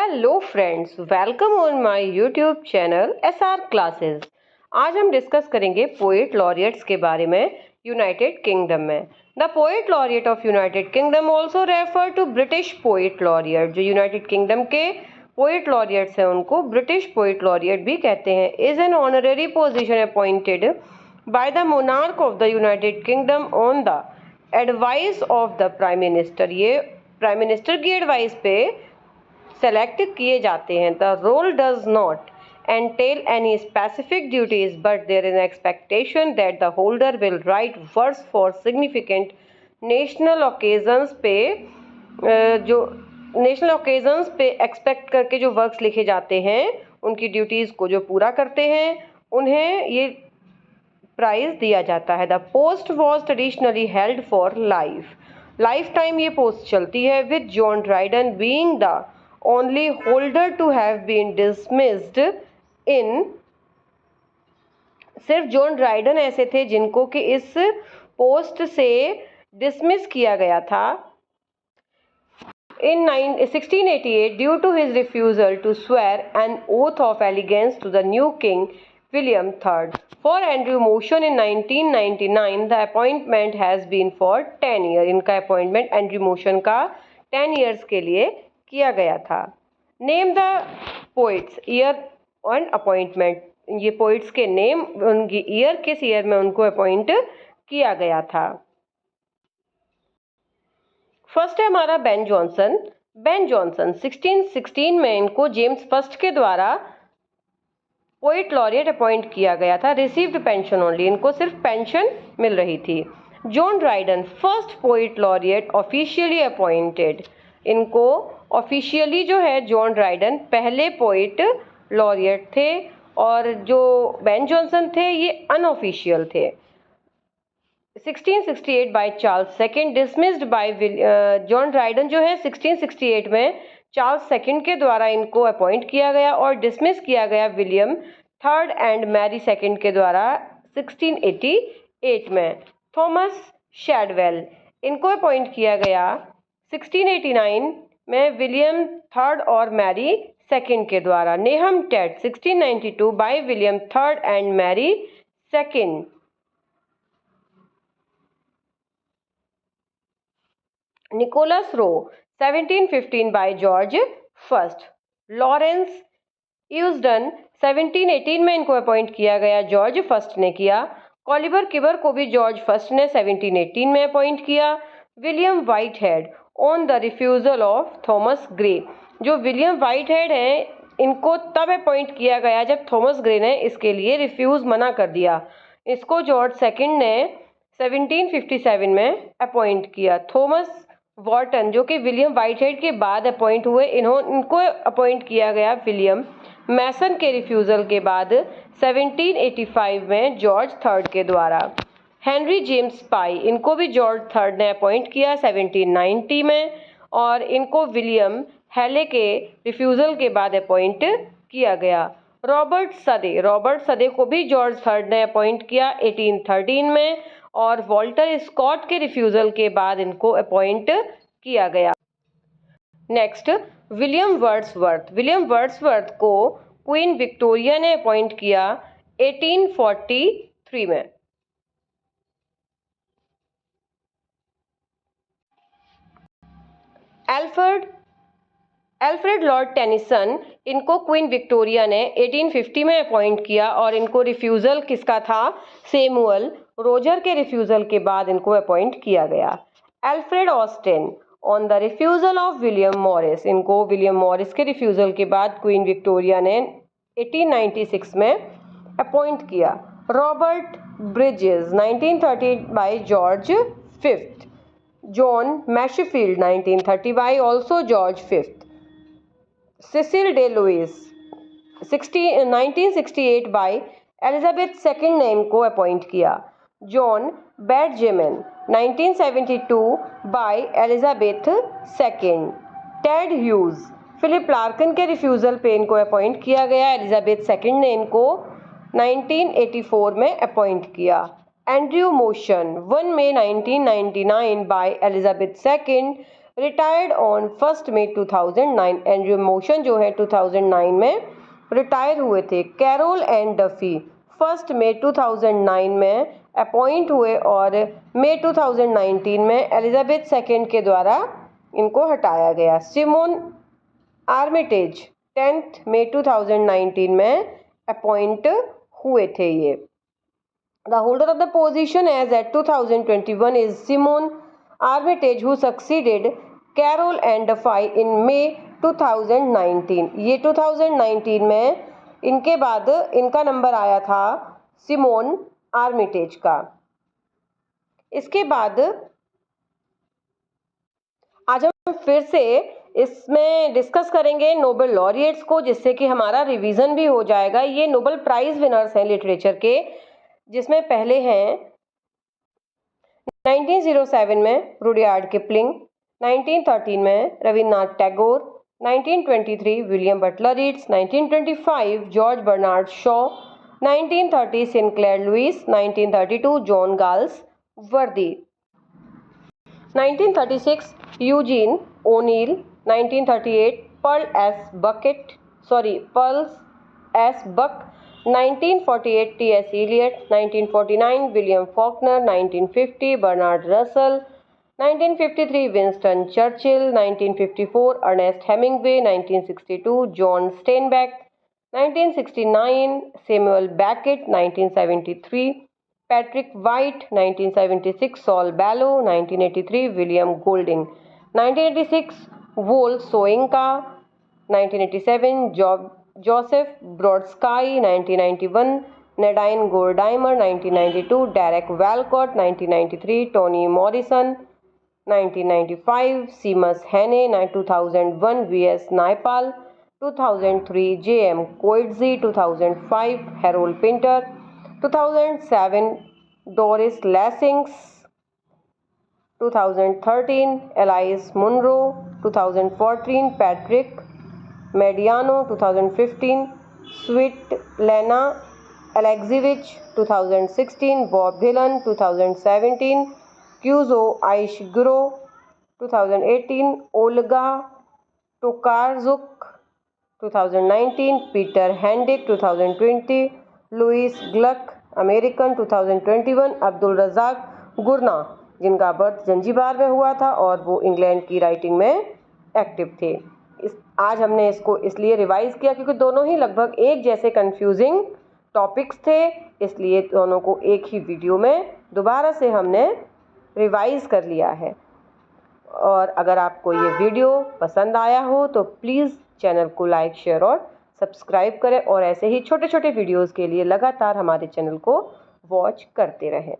Hello friends, welcome on my YouTube channel SR classes. आज हम discuss करेंगे poet laureates के बारे में यूनाइटेड किंगडम में। The poet laureate of United Kingdom also refer to British poet laureate. जो United Kingdom के poet laureates हैं उनको ब्रिटिश पोएट लॉरिएट भी कहते हैं। Is an honorary position appointed by the monarch of the United Kingdom on the advice of the prime minister. ये prime minister की advice पे सेलेक्ट किए जाते हैं। The role does not entail any specific duties, but there is an expectation that the holder will write verse for significant national occasions पे जो national occasions पे expect करके जो वर्क्स लिखे जाते हैं उनकी ड्यूटीज़ को जो पूरा करते हैं उन्हें ये प्राइज दिया जाता है। The post was traditionally held for life time ये पोस्ट चलती है, with John Dryden being the only holder to have been dismissed in। सिर्फ जॉन ड्राइडन ऐसे थे जिनको कि इस पोस्ट से डिसमिस किया गया था in 1688 due to his refusal to swear an oath of allegiance to the new king William III. For Andrew Motion in 1999 the appointment has been for 10 years। इनका अपॉइंटमेंट एंड्रू मोशन का 10 years के लिए किया गया था। Name the poets year on appointment. ये poets के name, उनकी ईयर, किस ईयर में उनको अपॉइंट किया गया था। फर्स्ट है हमारा बेन जॉनसन। बेन जॉनसन 1616 में इनको जेम्स फर्स्ट के द्वारा पोइट लॉरिएट अपॉइंट किया गया था। रिसीव्ड पेंशन ओनली, इनको सिर्फ पेंशन मिल रही थी। John Dryden first poet laureate officially appointed. इनको ऑफिशियली जो है जॉन ड्राइडन पहले पोइट लॉरिएट थे और जो बेन जॉनसन थे ये अनऑफिशियल थे। 1668 by Charles second dismissed bye John Dryden जो है 1668 में चार्ल्स सेकंड के द्वारा इनको अपॉइंट किया गया और डिसमिस किया गया William third and Mary second के द्वारा 1688 में। थॉमस शैडवेल इनको अपॉइंट किया गया 1689 में विलियम थर्ड और मैरी सेकंड के द्वारा। Nahum Tate 1692 by William third and Mary second. Nicholas Rowe 1715 by George first. Laurence Eusden 1718 में इनको अपॉइंट किया गया, जॉर्ज फर्स्ट ने किया। कॉलिबर किबर को भी जॉर्ज फर्स्ट ने 1718 में अपॉइंट किया। William Whitehead on the refusal of Thomas Gray. जो विलियम वाइटहेड हैं इनको तब अपॉइंट किया गया जब थॉमस ग्रे ने इसके लिए रिफ्यूज़ मना कर दिया। इसको जॉर्ज सेकंड ने 1757 में अपॉइंट किया। थॉमस वॉर्टन जो कि विलियम वाइटहेड के बाद अपॉइंट हुए, इनको अपॉइंट किया गया विलियम मैसन के रिफ्यूज़ल के बाद 1785 में जॉर्ज थर्ड के द्वारा। हेनरी जेम्स पाई इनको भी जॉर्ज थर्ड ने अपॉइंट किया 1790 में और इनको विलियम हेले के रिफ्यूज़ल के बाद अपॉइंट किया गया। रॉबर्ट सदे को भी जॉर्ज थर्ड ने अपॉइंट किया 1813 में और वॉल्टर स्कॉट के रिफ्यूज़ल के बाद इनको अपॉइंट किया गया। नेक्स्ट विलियम वर्ड्सवर्थ को क्वीन विक्टोरिया ने अपॉइंट किया 1843 में। एल्फ्रेड लॉर्ड टेनिसन इनको क्वीन विक्टोरिया ने 1850 में अपॉइंट किया और इनको रिफ्यूज़ल किसका था, सैमुअल रोजर के रिफ्यूज़ल के बाद इनको अपॉइंट किया गया। Alfred Austin on the refusal of William Morris, इनको विलियम मॉरिस के रिफ्यूज़ल के बाद क्वीन विक्टोरिया ने 1896 में अपॉइंट किया। Robert Bridges 1930 by George fifth. John Masefield 1930 by also George fifth. Cecil Day Lewis 1968 by Elizabeth second ने इनको appoint किया। John Betjeman 1972 by Elizabeth second. Ted Hughes Philip Larkin के refusal पे इनको appoint किया गया, एलिजाबेथ सेकंड ने इनको 1984 में अपॉइंट किया। एंड्रयू मोशन 1 मई 1999 by Elizabeth second retired on 1 मई 2009 एंड्रयू मोशन जो है 2009 में रिटायर हुए थे। कैरोल एंड डफी 1 मई 2009 में अपॉइंट हुए और मई 2019 में एलिजाबेथ सेकेंड के द्वारा इनको हटाया गया। सिमोन आर्मिटेज 10 मई 2019 में अपॉइंट हुए थे ये। The holder of the position as at 2021 is Simone Armitage, who succeeded Carol and Duffy in May 2019. ये 2019 में इनके बाद इनका नंबर आया था सिमोन आर्मिटेज का। इसके बाद आज हम फिर से इसमें डिस्कस करेंगे नोबेल लॉरिएट्स को, जिससे कि हमारा रिवीजन भी हो जाएगा। ये नोबेल प्राइज विनर्स हैं लिटरेचर के, जिसमें पहले हैं 1907 में रुडयार्ड किपलिंग, 1913 में Rabindranath Tagore, 1923 William Butler Yeats, 1925 George Bernard Shaw, 1930 Sinclair Lewis, 1932 John Galsworthy, 1936 Eugene O'Neill, 1938 Pearl S Buck, 1948 T.S. Eliot, 1949 William Faulkner, 1950 Bernard Russell, 1953 Winston Churchill, 1954 Ernest Hemingway, 1962 John Steinbeck, 1969 Samuel Beckett, 1973 Patrick White, 1976 Saul Bellow, 1983 William Golding, 1986 Wole Soyinka, 1987 Joseph Brodsky, 1991 Nadine Gordimer, 1992 Derek Walcott, 1993 Toni Morrison, 1995 Seamus Heaney, 2001 V.S. Naipaul, 2003 J.M. Coetzee, 2005 Harold Pinter, 2007 Doris Lessings, 2013 Alice Munro, 2014 Patrick Mediano, 2015 Svetlana Alexievich, 2016 Bob Dylan, 2017 Kyuzo Ishiguro, 2018 Olga Tokarczuk, 2019 Peter Handick, 2020 Louis Gluck, American, 2021 Abdul Razak Gurnah, जिनका birth Zanzibar में हुआ था और वो England की writing में active थे। आज हमने इसको इसलिए रिवाइज किया क्योंकि दोनों ही लगभग एक जैसे कंफ्यूजिंग टॉपिक्स थे, इसलिए दोनों को एक ही वीडियो में दोबारा से हमने रिवाइज कर लिया है। और अगर आपको ये वीडियो पसंद आया हो तो प्लीज़ चैनल को लाइक, शेयर और सब्सक्राइब करें और ऐसे ही छोटे छोटे वीडियोज़ के लिए लगातार हमारे चैनल को वॉच करते रहें।